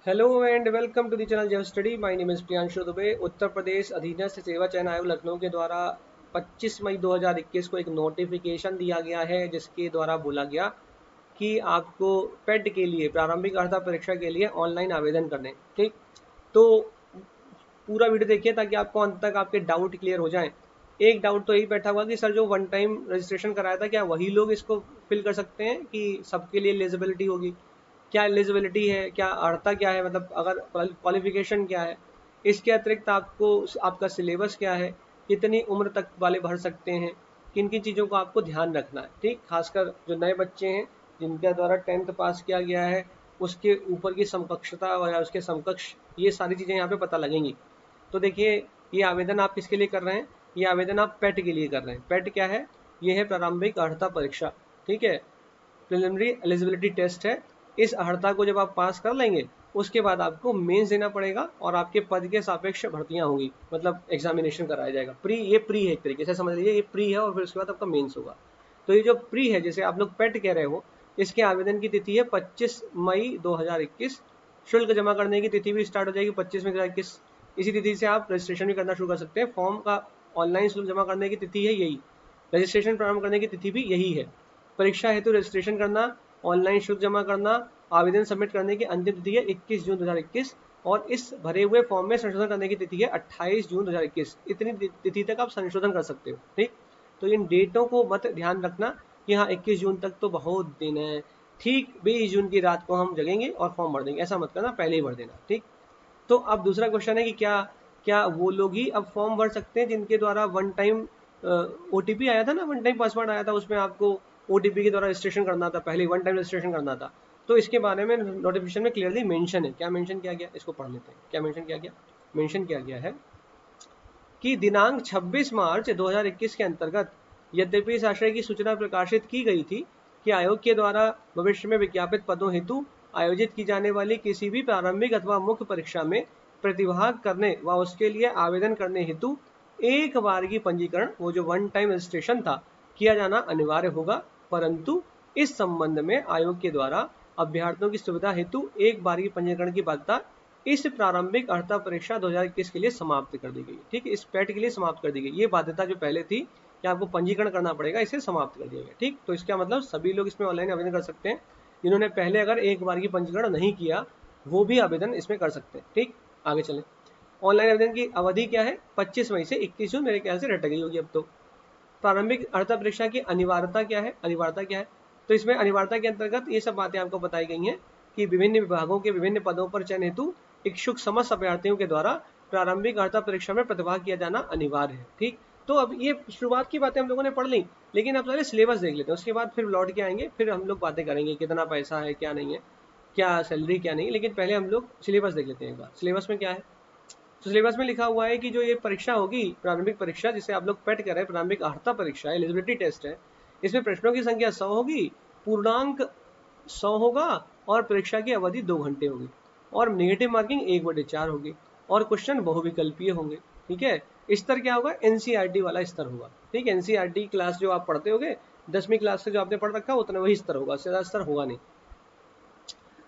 Hello and welcome to the channel जब study. My name is Priyanshu Dubey. Uttar Pradesh अधीनस्थ सेवा चयन आयोग लखनऊ के द्वारा 25 मई 2021 को एक नोटिफिकेशन दिया गया है, जिसके द्वारा बोला गया कि आपको पेट के लिए प्रारंभिक अर्हता परीक्षा के लिए ऑनलाइन आवेदन करने। ठीक, तो पूरा वीडियो देखिए ताकि आपको अंत तक आपके डाउट क्लियर हो जाएं। एक डाउट तो यही बैठा हुआ कि सर जो वन टाइम रजिस्ट्रेशन कराया था, क्या वही लोग इसको फिल कर सकते हैं कि सबके लिए एलिजिबिलिटी होगी? क्या एलिजिबिलिटी है, क्या अर्हता क्या है, मतलब अगर क्वालिफिकेशन क्या है, इसके अतिरिक्त आपको आपका सिलेबस क्या है, कितनी उम्र तक वाले भर सकते हैं, किन किन चीज़ों को आपको ध्यान रखना है। ठीक, खासकर जो नए बच्चे हैं जिनके द्वारा 10th पास किया गया है, उसके ऊपर की समकक्षता या उसके समकक्ष, ये सारी चीज़ें यहाँ पे पता लगेंगी। तो देखिए, ये आवेदन आप किसके लिए कर रहे हैं? ये आवेदन आप पेट के लिए कर रहे हैं। पेट क्या है? ये है प्रारंभिक अर्हता परीक्षा। ठीक है, प्रिलिमिनरी एलिजिबिलिटी टेस्ट है। इस अर्हता को जब आप पास कर लेंगे, उसके बाद आपको मेंस देना पड़ेगा और आपके पद के सापेक्ष भर्तियां होंगी, मतलब एग्जामिनेशन कराया जाएगा। ये प्री है, एक तरीके से समझ लीजिए, ये प्री है और फिर उसके बाद आपका मेंस होगा। तो ये जो प्री है, जैसे आप लोग पेट कह रहे हो, इसके आवेदन की तिथि है 25 मई 2021। शुल्क जमा करने की तिथि भी स्टार्ट हो जाएगी 25 मई 2021। इसी तिथि से आप रजिस्ट्रेशन भी करना शुरू कर सकते हैं। फॉर्म का ऑनलाइन शुल्क जमा करने की तिथि है यही, रजिस्ट्रेशन प्रारंभ करने की तिथि भी यही है। परीक्षा हेतु रजिस्ट्रेशन करना, ऑनलाइन शुल्क जमा करना, आवेदन सबमिट करने की अंतिम तिथि है 21 जून 2021 और इस भरे हुए फॉर्म में संशोधन करने की तिथि है 28 जून 2021। इतनी तिथि तक आप संशोधन कर सकते हो। ठीक, तो इन डेटों को मत ध्यान रखना कि हाँ 21 जून तक तो बहुत दिन है, ठीक 20 जून की रात को हम जगेंगे और फॉर्म भर देंगे, ऐसा मत करना, पहले ही भर देना। ठीक, तो अब दूसरा क्वेश्चन है कि क्या क्या वो लोग ही अब फॉर्म भर सकते हैं जिनके द्वारा वन टाइम ओटीपी आया था ना, वन टाइम पासवर्ड आया था, उसमें आपको ओटीपी के द्वारा रजिस्ट्रेशन करना था, पहले वन टाइम रजिस्ट्रेशन करना था। तो इसके बारे में नोटिफिकेशन में क्लियरली मेंशन है। क्या मेंशन किया गया, इसको पढ़ लेते हैं। क्या मेंशन किया गया? मेंशन किया गया है कि दिनांक 26 मार्च 2021 के अंतर्गत यद्यपि इस आशय की सूचना प्रकाशित की गई थी कि आयोग के द्वारा भविष्य में विज्ञापित पदों हेतु आयोजित की जाने वाली किसी भी प्रारंभिक अथवा मुख्य परीक्षा में प्रतिभाग करने व उसके लिए आवेदन करने हेतु एक बार की पंजीकरण, वो जो वन टाइम रजिस्ट्रेशन था, किया जाना अनिवार्य होगा। परंतु इस संबंध में आयोग के द्वारा अभ्यर्थियों की सुविधा हेतु एक बार की पंजीकरण की बाध्यता इस प्रारंभिक अर्हता परीक्षा 2021 के लिए समाप्त कर दी गई। ठीक, इस पेट के लिए समाप्त कर दी गई। ये बाध्यता जो पहले थी कि आपको पंजीकरण करना पड़ेगा, इसे समाप्त कर दिया गया। ठीक, तो इसका मतलब सभी लोग इसमें ऑनलाइन आवेदन कर सकते हैं। जिन्होंने पहले अगर एक बार की पंजीकरण नहीं किया, वो भी आवेदन इसमें कर सकते हैं। ठीक, आगे चलें। ऑनलाइन आवेदन की अवधि क्या है? 25 मई से 21 जून, मेरे ख्याल से रट गई होगी अब तो। प्रारंभिक अर्हता परीक्षा की अनिवार्यता क्या है? अनिवार्यता क्या है? तो इसमें अनिवार्यता के अंतर्गत ये सब बातें आपको बताई गई हैं कि विभिन्न विभागों के विभिन्न पदों पर चयन हेतु इच्छुक समस्त अभ्यर्थियों के द्वारा प्रारंभिक अर्हता परीक्षा में प्रतिभाग किया जाना अनिवार्य है। ठीक, तो अब ये शुरुआत की बातें हम लोगों ने पढ़ ली, लेकिन अब पहले सिलेबस देख लेते हैं, उसके बाद फिर लौट के आएंगे, फिर हम लोग बातें करेंगे कितना पैसा है, क्या नहीं है, क्या सैलरी, क्या नहीं। लेकिन पहले हम लोग सिलेबस देख लेते हैं एक बार। सिलेबस में क्या है? तो सिलेबस में लिखा हुआ है कि जो ये परीक्षा होगी, प्रारंभिक परीक्षा, जिसे आप लोग पेट कर रहे हैं, प्रारंभिक अर्हता परीक्षा, एलिजिबिलिटी टेस्ट है, इसमें प्रश्नों की संख्या 100 होगी, पूर्णांक 100 होगा और परीक्षा की अवधि 2 घंटे होगी और नेगेटिव मार्किंग 1/4 होगी और क्वेश्चन बहुविकल्पीय होंगे। ठीक है, स्तर क्या होगा? एनसीईआरटी वाला स्तर होगा। ठीक है, एनसीईआरटी क्लास जो आप पढ़ते होगे 10वीं क्लास से, जो आपने पढ़ रखा है, उतना वही स्तर होगा, ज्यादा स्तर होगा नहीं।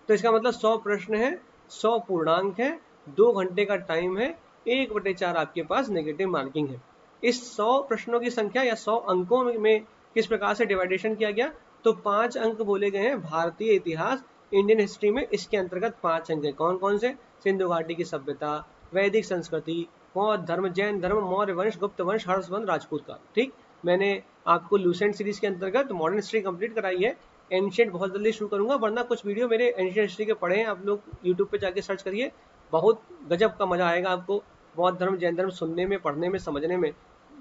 तो इसका मतलब 100 प्रश्न है, 100 पूर्णांक है, 2 घंटे का टाइम है, 1/4 आपके पास नेगेटिव मार्किंग है। इस 100 प्रश्नों की संख्या या 100 अंकों में किस प्रकार से डिवाइडेशन किया गया? तो 5 अंक बोले गए हैं भारतीय इतिहास, इंडियन हिस्ट्री में। इसके अंतर्गत 5 अंक है। कौन कौन से? सिंधु घाटी की सभ्यता, वैदिक संस्कृति, बौद्ध धर्म, जैन धर्म, मौर्य वंश, गुप्त वंश, हर्ष वंश, राजपूत काल। ठीक, मैंने आपको लूसेंट सीरीज के अंतर्गत मॉडर्न हिस्ट्री कंप्लीट कराई है। एंशियंट बहुत जल्दी शुरू करूंगा, वरना कुछ वीडियो मेरे एंशियंट हिस्ट्री के पढ़े हैं, आप लोग यूट्यूब पे जाके सर्च करिए, बहुत गजब का मजा आएगा आपको। बौद्ध धर्म, जैन धर्म सुनने में, पढ़ने में, समझने में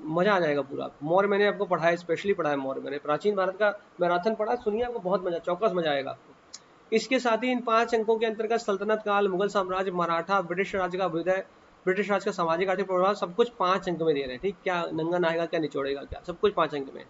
मजा आ जाएगा पूरा। मौर्य मैंने आपको पढ़ा है, स्पेशली पढ़ा है मौर्य मैंने, प्राचीन भारत का मैराथन पढ़ा, सुनिए आपको बहुत मजा, चौकस मजा आएगा आपको। इसके साथ ही इन 5 अंकों के अंतर्गत सल्तनत काल, मुगल साम्राज्य, मराठा, ब्रिटिश राज का अभ्युदय, ब्रिटिश राज का सामाजिक आर्थिक प्रभाव, सब कुछ 5 अंक में दे रहे हैं। ठीक, क्या नंगन आएगा, क्या निचोड़ेगा, क्या, सब कुछ 5 अंक में है।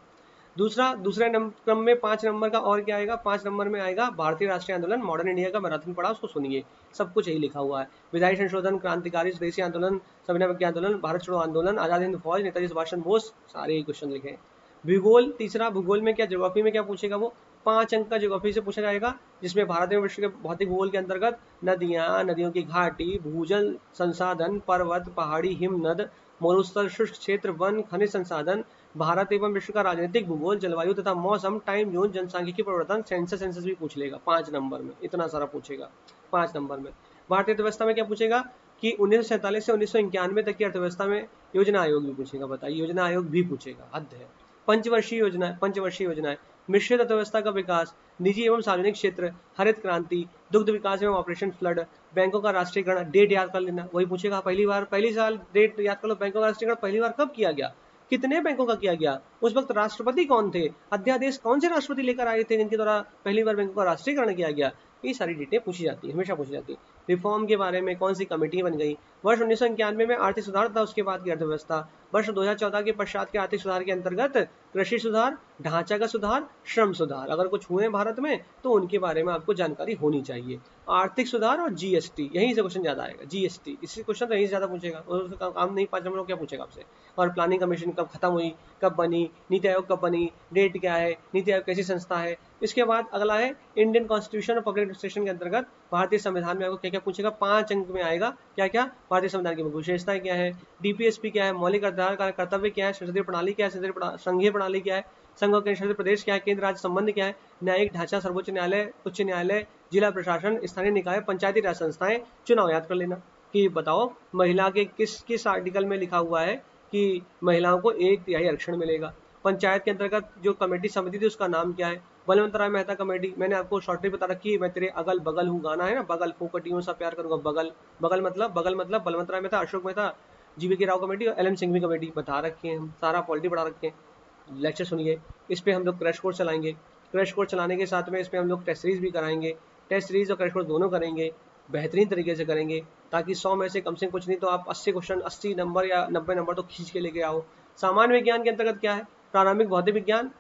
दूसरे क्रम में 5 नंबर का और क्या आएगा? 5 नंबर में आएगा भारतीय राष्ट्रीय आंदोलन, मॉडर्न इंडिया का मैराथन पढ़ा, उसको सुनिए, सब कुछ यही लिखा हुआ है। विधायी संशोधन, क्रांतिकारी स्वदेशी आंदोलन, सविनय अवज्ञा आंदोलन, भारत छोड़ो आंदोलन, आजाद हिंद फौज, नेताजी सुभाष चंद्र बोस, सारे क्वेश्चन लिखे हैं। भूगोल तीसरा, भूगोल में क्या, ज्योग्राफी में क्या पूछेगा वो? 5 अंक का ज्योग्राफी से पूछा जाएगा, जिसमें भारत में विश्व के भौतिक भूगोल के अंतर्गत नदियां, नदियों की घाटी, भूजल संसाधन, पर्वत, पहाड़ी, हिमनद, मरुस्थल, शुष्क क्षेत्र, वन, खनिज संसाधन, भारत एवं विश्व का राजनीतिक भूगोल, जलवायु तथा मौसम, टाइम जोन, जनसांख्यिकी परिवर्तन, सेंसस भी पूछ लेगा 5 नंबर में, इतना सारा पूछेगा 5 नंबर में। भारतीय अर्थव्यवस्था में क्या पूछेगा कि 1947 से 1991 तक की अर्थव्यवस्था में योजना आयोग भी पूछेगा, बताइए, योजना आयोग भी पूछेगा, हद है। पंचवर्षीय योजनाएं, मिश्रित अर्थव्यवस्था का विकास, निजी एवं सार्वजनिक क्षेत्र, हरित क्रांति, दुग्ध विकास एवं ऑपरेशन फ्लड, बैंकों का राष्ट्रीयकरण, डेट याद कर लेना, वही पूछेगा पहली साल डेट याद कर लो। बैंकों का राष्ट्रीयकरण पहली बार कब किया गया, कितने बैंकों का किया गया, उस वक्त राष्ट्रपति कौन थे, अध्यादेश कौन से राष्ट्रपति लेकर आए थे जिनके द्वारा पहली बार बैंकों का राष्ट्रीयकरण किया गया, ये सारी डिटेल पूछी जाती है, हमेशा पूछी जाती है। रिफॉर्म के बारे में कौन सी कमेटी बन गई, वर्ष 1991 में आर्थिक सुधार था, उसके बाद की अर्थव्यवस्था, वर्ष 2014 के पश्चात के आर्थिक सुधार के अंतर्गत कृषि सुधार, ढांचागत सुधार, श्रम सुधार, अगर कुछ हुए भारत में तो उनके बारे में आपको जानकारी होनी चाहिए। आर्थिक सुधार और जीएसटी, यहीं से क्वेश्चन ज्यादा आएगा, जीएसटी, इससे क्वेश्चन तो यहीं से ज्यादा पूछेगा, काम नहीं 5 नंबर क्या पूछेगा आपसे। और प्लानिंग कमीशन कब खत्म हुई, कब बनी, नीति आयोग कब बनी, डेट क्या है, नीति आयोग कैसी संस्था है। इसके बाद अगला है इंडियन कॉन्स्टिट्यूशन और पब्लिक एडमिनिस्ट्रेशन के अंतर्गत भारतीय संविधान में आपको क्या क्या पूछेगा, 5 अंक में आएगा, क्या क्या भारतीय संविधान की विशेषताएं क्या है, डीपीएसपी क्या है, मौलिक अधिकार का कर्तव्य क्या है, संसदीय प्रणाली क्या है, संघीय प्रणाली क्या है, संघ और केंद्र प्रदेश क्या है, केंद्र राज्य संबंध क्या है, न्यायिक ढांचा, सर्वोच्च न्यायालय, उच्च न्यायालय, जिला प्रशासन, स्थानीय निकाय, पंचायती राज संस्थाएं, चुनाव याद कर लेना। कि बताओ महिला के किस किस आर्टिकल में लिखा हुआ है कि महिलाओं को 1/3 आरक्षण मिलेगा। पंचायत के अंतर्गत जो कमेटी समिति थी उसका नाम क्या है, बलवंत राय मेहता कमेटी, मैंने आपको शॉर्टली बता रखी है, मैं तेरे अगल बगल हूँ, गाना है ना, बगल फोकटियों सा प्यार करूंगा, बगल बगल मतलब बलवंत राय मेहता, अशोक मेहता, जीवी के राव कमेटी और एलएम सिंघवी कमेटी बता रखे हैं, हम सारा पॉलिटी पढ़ा रखे हैं। लेक्चर सुनिए, इस पे हम लोग क्रैश कोर्स चलाएंगे, क्रैश कोर्स चलाने के साथ में इस पे हम लोग टेस्ट सीरीज भी कराएंगे, टेस्ट सीरीज और क्रैश कोर्स दोनों करेंगे, बेहतरीन तरीके से करेंगे, ताकि 100 में से कम से कुछ नहीं तो आप 80 क्वेश्चन, 80 नंबर या 90 नंबर तो खींच के लेके आओ। सामान्य विज्ञान के अंतर्गत क्या है, प्रारंभिक भौतिक विज्ञान,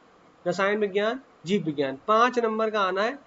रसायन विज्ञान, जीव विज्ञान, 5 नंबर का आना है,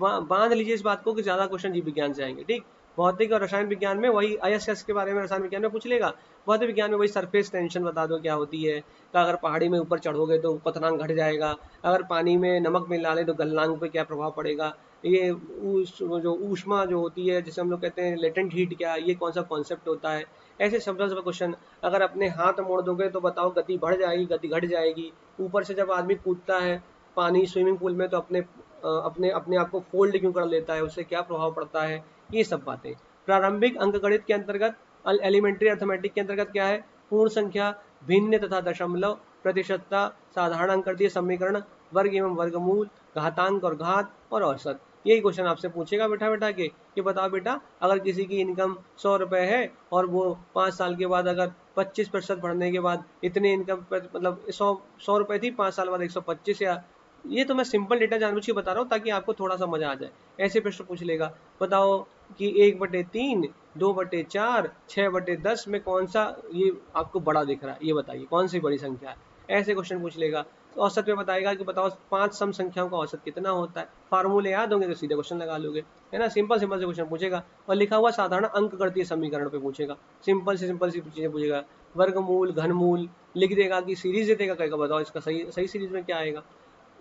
बांध लीजिए इस बात को कि ज्यादा क्वेश्चन जीव विज्ञान से आएंगे, ठीक। भौतिक और रसायन विज्ञान में वही आईएसएस के बारे में रसायन विज्ञान में पूछ लेगा, भौतिक विज्ञान में वही सरफेस टेंशन बता दो क्या होती है, तो अगर पहाड़ी में ऊपर चढ़ोगे तो क्वथनांक घट जाएगा, अगर पानी में नमक मिला ले तो गलनांक पे क्या प्रभाव पड़ेगा, ये जो ऊष्मा जो होती है जिसे हम लोग कहते हैं लेटेंट हीट, क्या ये कौन सा कॉन्सेप्ट होता है, ऐसे शब्द से क्वेश्चन। अगर अपने हाथ मोड़ दोगे तो बताओ गति बढ़ जाएगी, गति घट जाएगी, ऊपर से जब आदमी कूदता है पानी स्विमिंग पूल में तो अपने आप को फोल्ड क्यों कर लेता है, उससे क्या प्रभाव पड़ता है, ये सब बातें। प्रारंभिक अंकगणित के अंतर्गत एलिमेंट्री अर्थमेटिक के अंतर्गत क्या है, पूर्ण संख्या, भिन्न तथा दशमलव, प्रतिशतता, साधारण अंकगणितीय समीकरण, वर्ग एवं वर्गमूल, घातांक और घात और औसत, यही क्वेश्चन आपसे पूछेगा बैठा बैठा के कि बताओ बेटा अगर किसी की इनकम 100 रुपए है और वो 5 साल के बाद अगर 25% बढ़ने के बाद इतने इनकम मतलब 100 रुपए थी, 5 साल बाद 125, या ये तो मैं सिंपल डेटा जानबूझ के बता रहा हूँ ताकि आपको थोड़ा सा मजा आ जाए। ऐसे प्रश्न पूछ लेगा, बताओ कि 1/3, 2/4, 6/10 में कौन सा ये आपको बड़ा दिख रहा है, ये बताइए कौन सी बड़ी संख्या है, ऐसे क्वेश्चन पूछ लेगा। तो औसत में बताएगा कि बताओ 5 सम संख्याओं का औसत कितना होता है, फार्मूले याद होंगे तो सीधे क्वेश्चन लगा लोगे, है ना, सिंपल से क्वेश्चन पूछेगा। और लिखा हुआ साधारण अंकगणितीय समीकरण पे पूछेगा, सिंपल सी चीजें पूछेगा, वर्गमूल, घनमूल लिख देगा कि सीरीज दे देगा, कहेगा बताओ इसका सही सीरीज में क्या आएगा।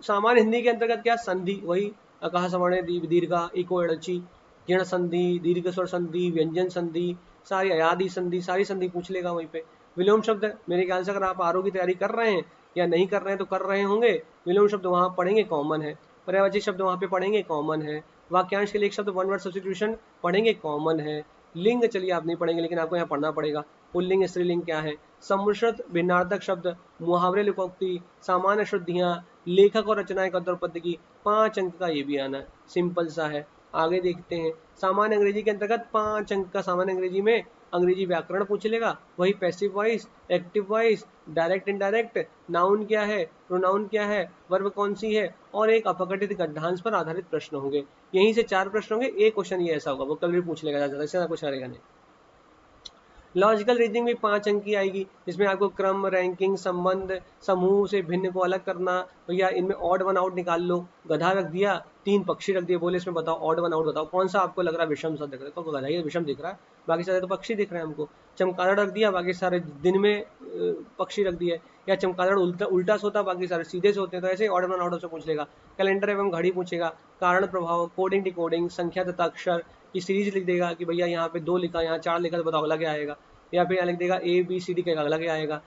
सामान्य हिंदी के अंतर्गत क्या, संधि, वही अकहा सवर्ण दीर्घा, इको एड़ची, ऋण संधि, दीर्घ स्वर संधि, व्यंजन संधि, सारी अयादी संधि, सारी संधि पूछ लेगा वहीं पे। विलोम शब्द, मेरे ख्याल से अगर आप आरओ की तैयारी कर रहे हैं या नहीं कर रहे हैं तो कर रहे होंगे, विलोम शब्द वहां पढ़ेंगे कॉमन है, पर्यायवाची शब्द वहां पे पढ़ेंगे कॉमन है, वाक्यांश के लिए एक शब्द वन वर्ड सब्स्टिट्यूशन पढ़ेंगे कॉमन है, लिंग चलिए आप नहीं पढ़ेंगे लेकिन आपको यहाँ पढ़ना पड़ेगा, पुल्लिंग स्त्रीलिंग क्या है, सम्मिश्रित भिन्नार्थक शब्द, मुहावरे लोकोक्ति, सामान्य शुद्धियां, लेखक और रचनाएं गद्य और पद्य की, 5 अंक का ये भी आना है, सिंपल सा है। आगे देखते हैं, सामान्य अंग्रेजी के अंतर्गत 5 अंक का सामान्य अंग्रेजी में अंग्रेजी व्याकरण पूछ लेगा, वही passive voice, active voice, direct indirect, noun क्या है, प्रोनाउन क्या है, वर्ब कौन सी है, और एक अपघटित गद्यांश पर आधारित प्रश्न होंगे। यहीं से 4 प्रश्न होंगे, एक क्वेश्चन ये ऐसा होगा वो कल भी पूछ लेगा, ज्यादा कुछ करेगा नहीं। लॉजिकल रीजनिंग भी 5 अंक की आएगी, जिसमें आपको क्रम, रैंकिंग, संबंध, समूह से भिन्न को अलग करना, भैया इनमें ऑड वन आउट निकाल लो, गधा रख दिया 3 पक्षी रख दिए, बोले इसमें बताओ ऑड वन आउट बताओ, कौन सा आपको लग रहा है विषम सा दिख रहा है, गधा ही विषम दिख रहा है, बाकी सारे तो पक्षी दिख रहे हैं हमको। चमगादड़ रख दिया, बाकी सारे दिन में पक्षी रख दिए, या चमगादड़ उल्टा उल्टा सोता, बाकी सारे सीधे सोते हैं, तो ऐसे ऑड वन आउट से पूछ लेगा। कैलेंडर एवं घड़ी पूछेगा, कारण प्रभाव, कोडिंग डिकोडिंग, संख्या तथा अक्षर की सीरीज लिख देगा कि भैया यहाँ पे 2 लिखा, यहाँ 4 लिखा, तो बताओ अगला क्या आएगा, या फिर यहाँ लिख देगा ABCD का अगला क्या आएगा।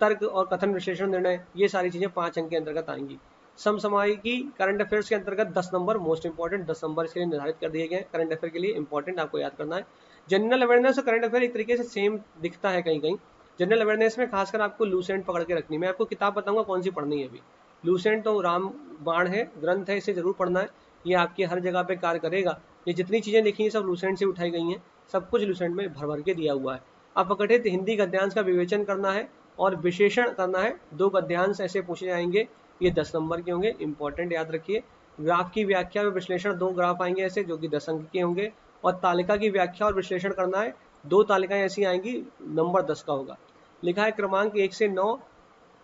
तर्क और कथन विश्लेषण निर्णय, ये सारी चीजें 5 अंक के अंतर्गत आएंगी। समसामयिकी करंट अफेयर्स के अंतर्गत 10 नंबर मोस्ट इंपॉर्टेंट, 10 नंबर इसके लिए निर्धारित कर दिए गए हैं, करंट अफेयर के लिए इंपॉर्टेंट आपको याद करना है। जनरल अवेयरनेस और करंट अफेयर एक तरीके से सेम दिखता है कहीं कहीं। जनरल अवेयरनेस में खासकर आपको लूसेंट पकड़ के रखनी, मैं आपको किताब बताऊंगा कौन सी पढ़नी है अभी। लूसेंट तो राम बाण है, ग्रंथ है, इसे जरूर पढ़ना है, ये आपकी हर जगह पे कार्य करेगा। ये जितनी चीजें लिखी हैं सब लूसेंट से उठाई गई हैं, सब कुछ लूसेंट में भर भर के दिया हुआ है। अपकथित हिंदी गद्यांश का विवेचन करना है और विशेषण करना है, 2 गद्यांश ऐसे पूछे जाएंगे, ये 10 नंबर के होंगे, इंपॉर्टेंट याद रखिए। ग्राफ की व्याख्या व विश्लेषण 2 ग्राफ आएंगे ऐसे, जो कि 10 अंक के होंगे, और तालिका की व्याख्या और विश्लेषण करना है, 2 तालिकाएं ऐसी आएंगी, नंबर 10 का होगा। लिखा है क्रमांक 1 से 9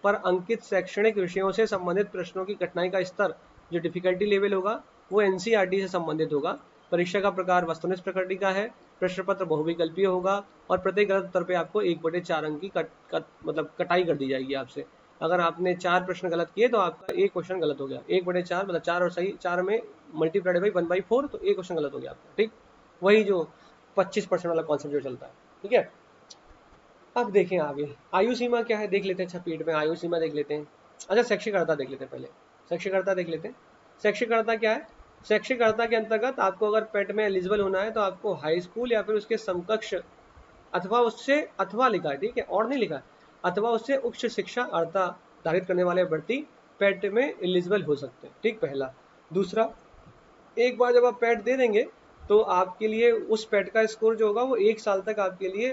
पर अंकित शैक्षणिक विषयों से संबंधित प्रश्नों की कठिनाई का स्तर, जो डिफिकल्टी लेवल होगा वो NCERT से संबंधित होगा। परीक्षा का प्रकार वस्तुनिष्ठ प्रकृति का है, प्रश्न पत्र बहुविकल्पीय होगा, और प्रत्येक गलत उत्तर पे आपको 1/4 अंक की मतलब कटाई कर दी जाएगी आपसे। अगर आपने 4 प्रश्न गलत किए तो आपका एक क्वेश्चन गलत हो गया, 1/4 मतलब 4 और सही, 4 में मल्टीप्लाइड बाई 1/4, तो एक क्वेश्चन गलत हो गया आपका, ठीक। वही जो 25% वाला कॉन्सेप्ट जो चलता है, ठीक है। अब देखें आगे आयु सीमा क्या है, देख लेते हैं। अच्छा पीठ में आयु सीमा देख लेते हैं। अच्छा शैक्षिकर्ता देख लेते हैं, पहले शैक्षिकर्ता देख लेते हैं। शैक्षिकर्ता क्या है, शैक्षिकर्ता के अंतर्गत आपको अगर पेट में एलिजिबल होना है तो आपको हाई स्कूल या फिर उसके समकक्ष अथवा उससे, अथवा लिखा है, ठीक है, और नहीं लिखा है, अथवा उससे उच्च शिक्षा अर्हता धारित करने वाले अभ्यर्थी पेट में एलिजिबल हो सकते हैं, ठीक, पहला। दूसरा, एक बार जब आप पैट दे देंगे तो आपके लिए उस पैट का स्कोर जो होगा वो 1 साल तक आपके लिए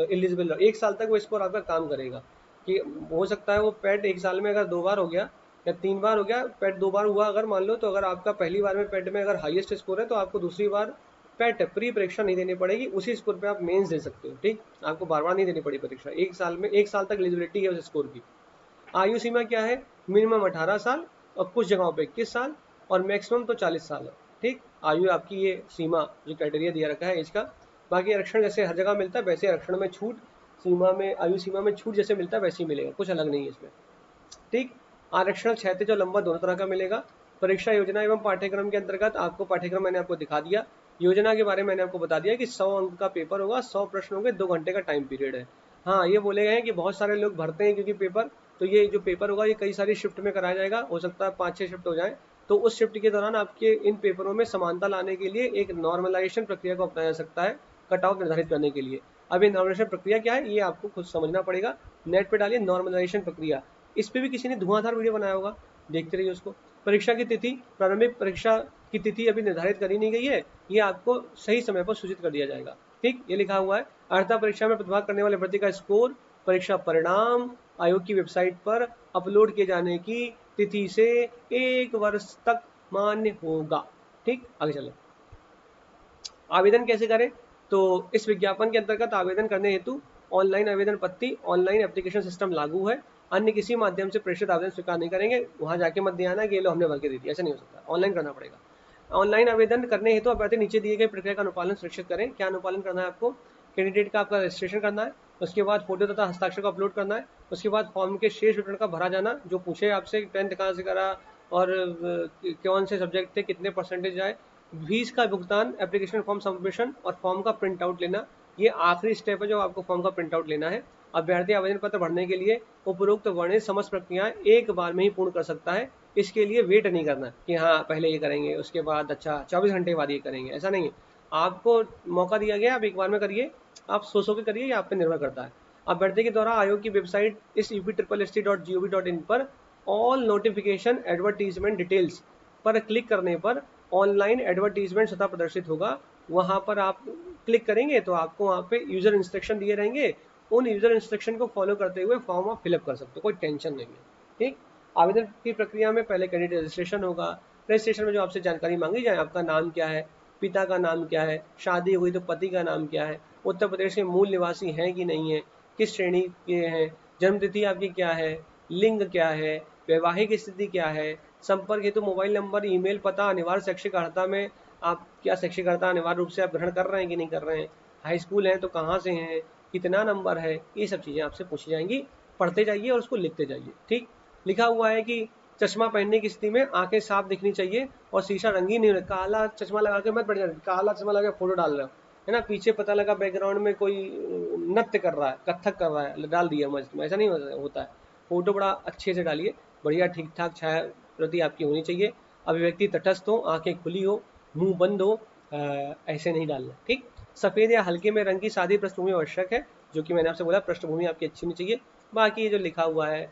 एलिजिबल, 1 साल तक वो स्कोर आपका काम करेगा। कि हो सकता है वो पैट 1 साल में अगर 2 बार हो गया या 3 बार हो गया, पैट 2 बार हुआ अगर मान लो, तो अगर आपका पहली बार में पैट में अगर हाईएस्ट स्कोर है तो आपको दूसरी बार पैट प्री परीक्षा नहीं देनी पड़ेगी, उसी स्कोर पे आप मेंस दे सकते हो, ठीक। आपको बार बार नहीं देनी पड़ी परीक्षा, 1 साल में 1 साल तक एलिजिबिलिटी है उस स्कोर की। आयु सीमा क्या है, मिनिमम 18 साल और कुछ जगहों पे 21 साल और मैक्सिमम तो 40 साल है, ठीक। आयु आपकी ये सीमा जो क्राइटेरिया दिया रखा है इसका। बाकी आरक्षण जैसे हर जगह मिलता है वैसे आरक्षण में छूट, सीमा में, आयु सीमा में छूट जैसे मिलता है वैसे ही मिलेगा, कुछ अलग नहीं है इसमें, ठीक। आरक्षण क्षैतिज और लंबा दोनों तरह का मिलेगा। परीक्षा योजना एवं पाठ्यक्रम के अंतर्गत आपको पाठ्यक्रम मैंने आपको दिखा दिया, योजना के बारे में मैंने आपको बता दिया कि 100 अंक का पेपर होगा, 100 प्रश्न होंगे, 2 घंटे का टाइम पीरियड है। हाँ ये बोले गए हैं कि बहुत सारे लोग भरते हैं क्योंकि पेपर, तो ये जो पेपर होगा ये कई सारी शिफ्ट में कराया जाएगा, हो सकता है 5-6 शिफ्ट हो जाए, तो उस शिफ्ट के दौरान आपके इन पेपरों में समानता लाने के लिए एक नॉर्मलाइजेशन प्रक्रिया को अपनाया जा सकता है, कट ऑफ निर्धारित करने के लिए। अब ये नॉर्मलाइजेशन प्रक्रिया क्या है ये आपको खुद समझना पड़ेगा, नेट पे डालिए नॉर्मलाइजेशन प्रक्रिया, इस पे भी किसी ने धुआंधार वीडियो बनाया होगा, देखते रहिए उसको। परीक्षा की तिथि, प्रारंभिक परीक्षा की तिथि अभी निर्धारित करी नहीं गई है, ये आपको सही समय पर सूचित कर दिया जाएगा, ठीक। ये लिखा हुआ है अर्हता परीक्षा में प्रतिभाग करने वाले अभ्यर्थी का स्कोर परीक्षा परिणाम आयोग की वेबसाइट पर अपलोड किए जाने की तिथि से 1 वर्ष तक मान्य होगा, ठीक। आगे चले, आवेदन कैसे करें, तो इस विज्ञापन के अंतर्गत आवेदन करने हेतु ऑनलाइन आवेदन पत्ती, ऑनलाइन एप्लीकेशन सिस्टम लागू है, अन्य किसी माध्यम से प्रेषित आवेदन स्वीकार नहीं करेंगे। वहां जाके मत दिया ना कि ये लो हमने भर के दे दिया, ऐसा नहीं हो सकता, ऑनलाइन करना पड़ेगा। ऑनलाइन आवेदन करने हेतु अभ्यर्थी नीचे दिए गए प्रक्रिया का अनुपालन सुनिश्चित करें। क्या अनुपालन करना है आपको, कैंडिडेट का आपका रजिस्ट्रेशन करना है, उसके बाद फोटो तथा हस्ताक्षर को अपलोड करना है, उसके बाद फॉर्म के शेष विवरण का भरा जाना, जो पूछे आपसे 10th कहाँ से करा और कौन से सब्जेक्ट थे, कितने परसेंटेज आए, फीस का भुगतान, एप्लीकेशन फॉर्म सबमिशन और फॉर्म का प्रिंट आउट लेना, ये आखिरी स्टेप है जो आपको फॉर्म का प्रिंट आउट लेना है। अभ्यर्थी आवेदन पत्र भरने के लिए उपरोक्त वर्णित समस्त प्रक्रियाएं एक बार में ही पूर्ण कर सकता है, इसके लिए वेट नहीं करना कि हाँ पहले ये करेंगे उसके बाद अच्छा 24 घंटे बाद ये करेंगे, ऐसा नहीं है। आपको मौका दिया गया, आप एक बार में करिए, आप सो के करिए, ये आप पे निर्भर करता है। अभ्यर्थी के द्वारा आयोग की वेबसाइट इस up.sc.gov.in पर ऑल नोटिफिकेशन एडवर्टीजमेंट डिटेल्स पर क्लिक करने पर ऑनलाइन एडवर्टीजमेंट स्वतः प्रदर्शित होगा, वहां पर आप क्लिक करेंगे तो आपको वहां पे यूजर इंस्ट्रक्शन दिए रहेंगे, उन यूजर इंस्ट्रक्शन को फॉलो करते हुए फॉर्म आप फिलअप कर सकते हो, कोई टेंशन नहीं है, ठीक। आवेदन की प्रक्रिया में पहले कैंडिडेट रजिस्ट्रेशन होगा, रजिस्ट्रेशन में जो आपसे जानकारी मांगी जाए, आपका नाम क्या है, पिता का नाम क्या है, शादी हुई तो पति का नाम क्या है, उत्तर प्रदेश के मूल निवासी हैं कि नहीं है, किस श्रेणी के हैं, जन्म तिथि आपकी क्या है, लिंग क्या है, वैवाहिक स्थिति क्या है, संपर्क हेतु मोबाइल नंबर, ईमेल पता, अनिवार्य शैक्षिक अर्हता में आप क्या शैक्षिक अर्हता अनिवार्य रूप से आप ग्रहण कर रहे हैं कि नहीं कर रहे हैं, हाई स्कूल है तो कहाँ से हैं, कितना नंबर है, ये सब चीज़ें आपसे पूछी जाएंगी। पढ़ते जाइए और उसको लिखते जाइए। ठीक, लिखा हुआ है कि चश्मा पहनने की स्थिति में आंखें साफ दिखनी चाहिए और शीशा रंगीन नहीं, काला चश्मा लगा के मत बैठ जाए, काला चश्मा लगा के फोटो डाल रहे हो, है ना, पीछे पता लगा बैकग्राउंड में कोई नृत्य कर रहा है, कथक कर रहा है, डाल दिया मस्त में, ऐसा नहीं होता है। फोटो बड़ा अच्छे से डालिए, बढ़िया ठीक ठाक छाया प्रति आपकी होनी चाहिए, अभिव्यक्ति तटस्थ हो, आंखें खुली हो, मुंह बंद हो, ऐसे नहीं डालना। ठीक, सफ़ेद या हल्के में रंग की सादी पृष्ठभूमि आवश्यक है, जो कि मैंने आपसे बोला पृष्ठभूमि आपकी अच्छी होनी चाहिए। बाकी ये जो लिखा हुआ है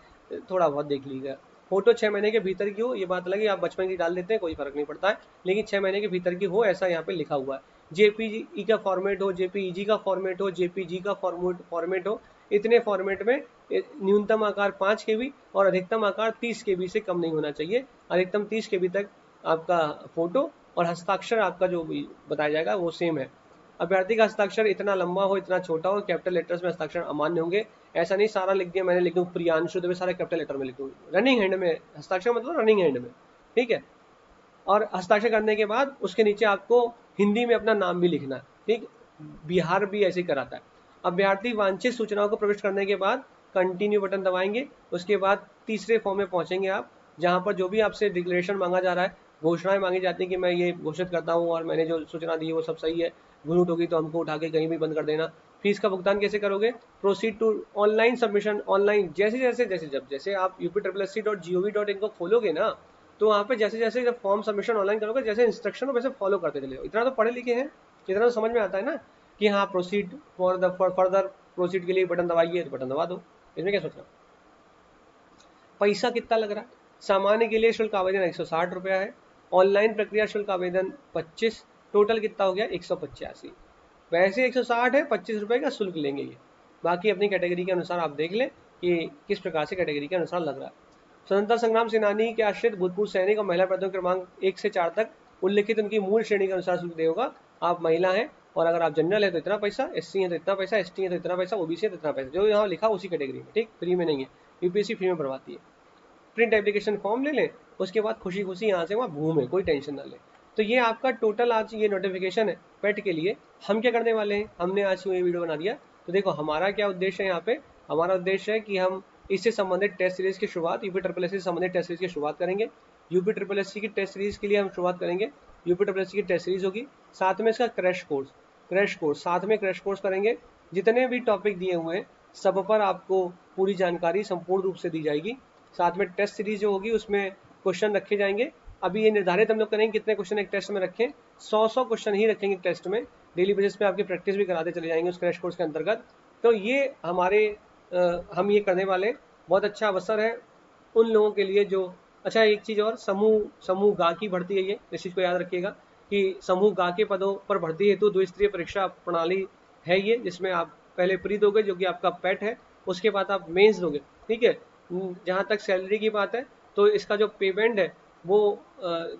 थोड़ा बहुत देख लीजिएगा। फोटो 6 महीने के भीतर की हो, ये बात लगी आप बचपन की डाल देते हैं कोई फर्क नहीं पड़ता है, लेकिन 6 महीने के भीतर की हो ऐसा यहाँ पे लिखा हुआ है। जेपीजी का फॉर्मेट हो, जेपीईजी का फॉर्मेट हो, जेपीजी का फॉर्मेट हो, इतने फॉर्मेट में न्यूनतम आकार 5 KB और अधिकतम आकार 30 KB से कम नहीं होना चाहिए। अधिकतम 30 KB तक आपका फोटो और हस्ताक्षर आपका जो भी बताया जाएगा वो सेम है। अभ्यर्थी का हस्ताक्षर इतना लंबा हो, इतना छोटा हो, कैपिटल लेटर्स में हस्ताक्षर अमान्य होंगे। ऐसा नहीं सारा लिख दिया मैंने, लिख दूँ प्रियांशु दुबे, सारे कैपिटल लेटर में लिख दूँ, रनिंग हैंड में हस्ताक्षर, मतलब रनिंग हैंड में। ठीक है, और हस्ताक्षर करने के बाद उसके नीचे आपको हिंदी में अपना नाम भी लिखना है। ठीक, बिहार भी ऐसे ही कराता है। अभ्यर्थी वांछित सूचनाओं को प्रविष्ट करने के बाद कंटिन्यू बटन दबाएंगे, उसके बाद तीसरे फॉर्म में पहुंचेंगे आप, जहां पर जो भी आपसे डिक्लेरेशन मांगा जा रहा है, घोषणाएं मांगी जाती है कि मैं ये घोषित करता हूँ और मैंने जो सूचना दी वो सब सही है, भूल होगी तो हमको उठा के कहीं भी बंद कर देना। फीस का भुगतान कैसे करोगे, proceed to online submission, online जैसे आप UP.SC.gov.in को खोलोगे ना, तो वहाँ पे जैसे जैसे जब फॉर्म सबमिशन ऑनलाइन करोगे, जैसे इंस्ट्रक्शन हो वैसे फॉलो करते चले जाओ। इतना तो पढ़े लिखे हैं, इतना तो समझ में आता है ना कि हाँ प्रोसीड फर्दर प्रोसीड के लिए बटन दबाइए, तो बटन दबा दो, इसमें क्या सोचना। पैसा कितना लग रहा है, सामान्य के लिए शुल्क आवेदन 160 रुपया है, ऑनलाइन प्रक्रिया शुल्क आवेदन 25, टोटल कितना हो गया 185। वैसे 160 है, 25 रुपये का शुल्क लेंगे ये, बाकी अपनी कैटेगरी के अनुसार आप देख लें कि किस प्रकार से कैटेगरी के अनुसार लग रहा है। स्वतंत्रता संग्राम सेनानी के आश्रित भूतपूर्व सैनिक और महिला पदों क्रमांक 1 से 4 तक उल्लिखित उनकी मूल श्रेणी के अनुसार शुल्क देगा। आप महिला हैं और अगर आप जनरल है तो इतना पैसा, SC है तो इतना पैसा, ST है तो इतना पैसा, OBC है तो इतना पैसा, जो यहाँ लिखा उसी कैटेगरी में। ठीक, फ्री में नहीं है, UPSC फ्री में भरवाती है। प्रिंट एप्लीकेशन फॉर्म ले लें, उसके बाद खुशी खुशी यहाँ से वहाँ घूमें, कोई टेंशन ना लें। तो ये आपका टोटल आज ये नोटिफिकेशन है पेट के लिए। हम क्या करने वाले हैं, हमने आज ये वीडियो बना दिया, तो देखो हमारा क्या उद्देश्य है यहाँ पे। हमारा उद्देश्य है कि हम इससे संबंधित टेस्ट सीरीज की शुरुआत, UPSSC से संबंधित टेस्ट सीरीज की शुरुआत करेंगे। UPSSC की टेस्ट सीरीज के लिए हम शुरुआत करेंगे, UPSSC की टेस्ट सीरीज होगी, साथ में इसका क्रैश कोर्स साथ में क्रैश कोर्स करेंगे। जितने भी टॉपिक दिए हुए हैं सब पर आपको पूरी जानकारी संपूर्ण रूप से दी जाएगी। साथ में टेस्ट सीरीज जो होगी उसमें क्वेश्चन रखे जाएंगे। अभी ये निर्धारित हम लोग करेंगे कितने क्वेश्चन एक टेस्ट में रखें, 100 क्वेश्चन ही रखेंगे टेस्ट में। डेली बेसिस पे आपकी प्रैक्टिस भी कराते चले जाएंगे उस क्रैश कोर्स के अंतर्गत। तो ये हमारे हम ये करने वाले बहुत अच्छा अवसर है उन लोगों के लिए जो, अच्छा एक चीज़ और, समूह गा की भर्ती है ये, इस चीज़ को याद रखिएगा कि समूह गा के पदों पर भर्ती हेतु द्विस्तरीय परीक्षा प्रणाली है ये, जिसमें आप पहले प्री दोगे जो कि आपका पेट है, उसके बाद आप मेंस दोगे। ठीक है, जहाँ तक सैलरी की बात है तो इसका जो पेमेंट है वो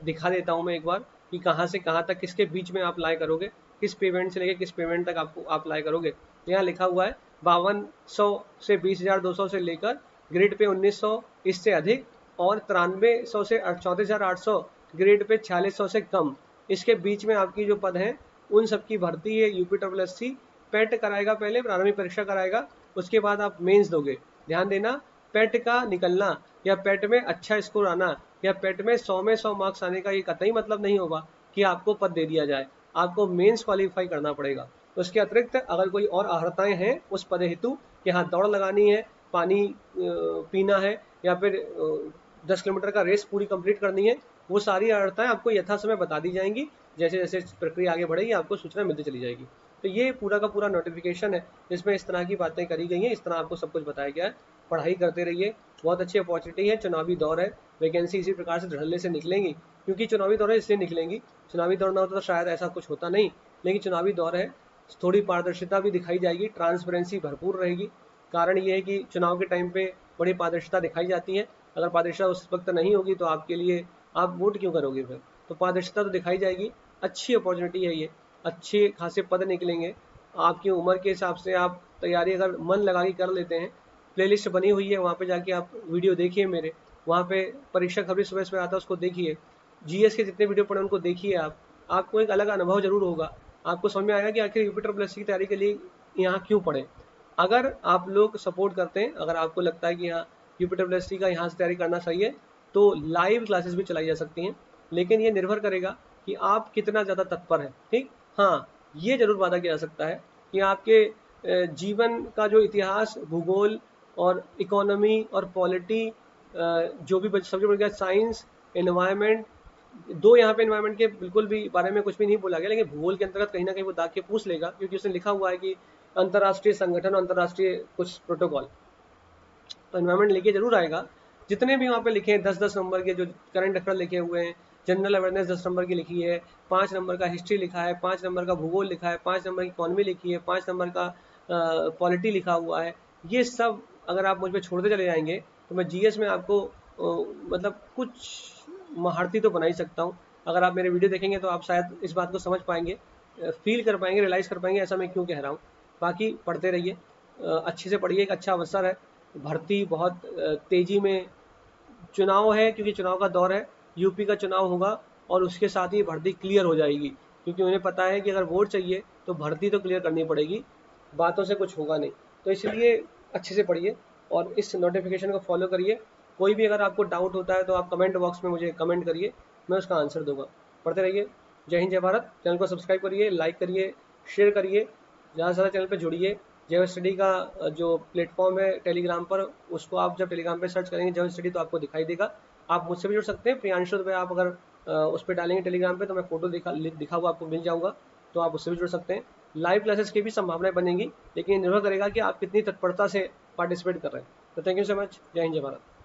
दिखा देता हूँ मैं एक बार कि कहाँ से कहाँ तक किसके बीच में आप अप्लाई करोगे, किस पेमेंट से लेके किस पेमेंट तक आपको आप अप्लाई करोगे। तो यहाँ लिखा हुआ है 5200 से 20,200 से लेकर ग्रेड पे 1900 इससे अधिक, और 9300 से 34,800 ग्रेड पे 4600 से कम, इसके बीच में आपकी जो पद हैं उन सब की भर्ती है। UPSSC पेट कराएगा, पहले प्रारंभिक परीक्षा कराएगा, उसके बाद आप मेंस दोगे। ध्यान देना, पेट का निकलना या पेट में अच्छा स्कोर आना या पेट में 100 में 100 मार्क्स आने का ये कतई मतलब नहीं होगा कि आपको पद दे दिया जाए, आपको मेंस क्वालिफाई करना पड़ेगा। उसके अतिरिक्त अगर कोई और अर्हताएं हैं उस पद हेतु कि हाँ दौड़ लगानी है, पानी पीना है, या फिर 10 किलोमीटर का रेस पूरी कंप्लीट करनी है, वो सारी अर्हताएं आपको यथा समय बता दी जाएंगी। जैसे जैसे प्रक्रिया आगे बढ़ेगी आपको सूचना मिलती चली जाएगी। तो ये पूरा का पूरा नोटिफिकेशन है जिसमें इस तरह की बातें करी गई हैं, इस तरह आपको सब कुछ बताया गया है। पढ़ाई करते रहिए, बहुत अच्छी अपॉर्चुनिटी है, चुनावी दौर है, वैकेंसी इसी प्रकार से धड़ल्ले से निकलेंगी, क्योंकि चुनावी दौर है इसलिए निकलेंगी। चुनावी दौर ना होता तो शायद ऐसा कुछ होता नहीं, लेकिन चुनावी दौर है, थोड़ी पारदर्शिता भी दिखाई जाएगी, ट्रांसपेरेंसी भरपूर रहेगी। कारण ये है कि चुनाव के टाइम पे बड़ी पारदर्शिता दिखाई जाती है, अगर पारदर्शिता उस वक्त नहीं होगी तो आपके लिए आप वोट क्यों करोगे फिर। तो पारदर्शिता तो दिखाई जाएगी, अच्छी अपॉर्चुनिटी है ये, अच्छे खासे पद निकलेंगे। आपकी उम्र के हिसाब से आप तैयारी अगर मन लगा के कर लेते हैं, प्लेलिस्ट बनी हुई है वहाँ पे जाके आप वीडियो देखिए मेरे, वहाँ पे परीक्षा खबरी सुबह सुबह आता है, उसको देखिए। जीएस के जितने वीडियो पढ़े उनको देखिए आप, आपको एक अलग अनुभव जरूर होगा। आपको समझ में आएगा कि आखिर यूपी ट्रिपल एससी की तैयारी के लिए यहाँ क्यों पढ़े। अगर आप लोग सपोर्ट करते हैं, अगर आपको लगता है कि यहाँ यूपी ट्रिपल एससी का यहाँ से तैयारी करना सही है, तो लाइव क्लासेस भी चलाई जा सकती हैं, लेकिन ये निर्भर करेगा कि आप कितना ज़्यादा तत्पर हैं। ठीक, हाँ, ये जरूर वादा किया जा सकता है कि आपके जीवन का जो इतिहास, भूगोल और इकोनॉमी और पॉलिटी, जो भी सब्जेक्ट बढ़ गया, साइंस, एनवायरनमेंट, दो यहाँ पे एनवायरनमेंट के बिल्कुल भी बारे में कुछ भी नहीं बोला गया, लेकिन भूगोल के अंतर्गत कहीं ना कहीं वो दाग के पूछ लेगा, क्योंकि उसने लिखा हुआ है कि अंतर्राष्ट्रीय संगठन, अंतर्राष्ट्रीय कुछ प्रोटोकॉल, तो एनवायरनमेंट लेके जरूर आएगा। जितने भी वहाँ पे लिखे हैं 10-10 नंबर के जो करंट अफेयर लिखे हुए हैं, जनरल अवेयरनेस 10 नंबर की लिखी है, 5 नंबर का हिस्ट्री लिखा है, 5 नंबर का भूगोल लिखा है, 5 नंबर की इकोनॉमी लिखी है, 5 नंबर का पॉलिटी लिखा हुआ है, ये सब अगर आप मुझ पर छोड़ते चले जाएंगे तो मैं जीएस में आपको मतलब कुछ महारथी तो बना ही सकता हूँ। अगर आप मेरे वीडियो देखेंगे तो आप शायद इस बात को समझ पाएंगे, फील कर पाएंगे, रियलाइज कर पाएंगे ऐसा मैं क्यों कह रहा हूँ। बाकी पढ़ते रहिए, अच्छे से पढ़िए, एक अच्छा अवसर है। भर्ती बहुत तेजी में, चुनाव है क्योंकि चुनाव का दौर है, यूपी का चुनाव होगा और उसके साथ ही भर्ती क्लियर हो जाएगी, क्योंकि उन्हें पता है कि अगर वोट चाहिए तो भर्ती तो क्लियर करनी पड़ेगी, बातों से कुछ होगा नहीं। तो इसलिए अच्छे से पढ़िए और इस नोटिफिकेशन को फॉलो करिए। कोई भी अगर आपको डाउट होता है तो आप कमेंट बॉक्स में मुझे कमेंट करिए, मैं उसका आंसर दूंगा। पढ़ते रहिए। जय हिंद, जय भारत। चैनल को सब्सक्राइब करिए, लाइक करिए, शेयर करिए, ज़्यादा से ज़्यादा चैनल पर जुड़िए। जेव स्टडी का जो प्लेटफॉर्म है टेलीग्राम पर, उसको आप जब टेलीग्राम पे सर्च करेंगे जेव स्टडी तो आपको दिखाई देगा। आप मुझसे भी जुड़ सकते हैं, प्रियांशु दुबे आप अगर उस पर डालेंगे टेलीग्राम पे तो मैं फोटो दिखा हुआ आपको मिल जाऊंगा, तो आप उससे भी जुड़ सकते हैं। लाइव क्लासेस की भी संभावनाएं बनेंगी, लेकिन ये निर्भर करेगा कि आप कितनी तत्परता से पार्टिसिपेट कर रहे हैं। तो थैंक यू सो मच। जय हिंद, जय भारत।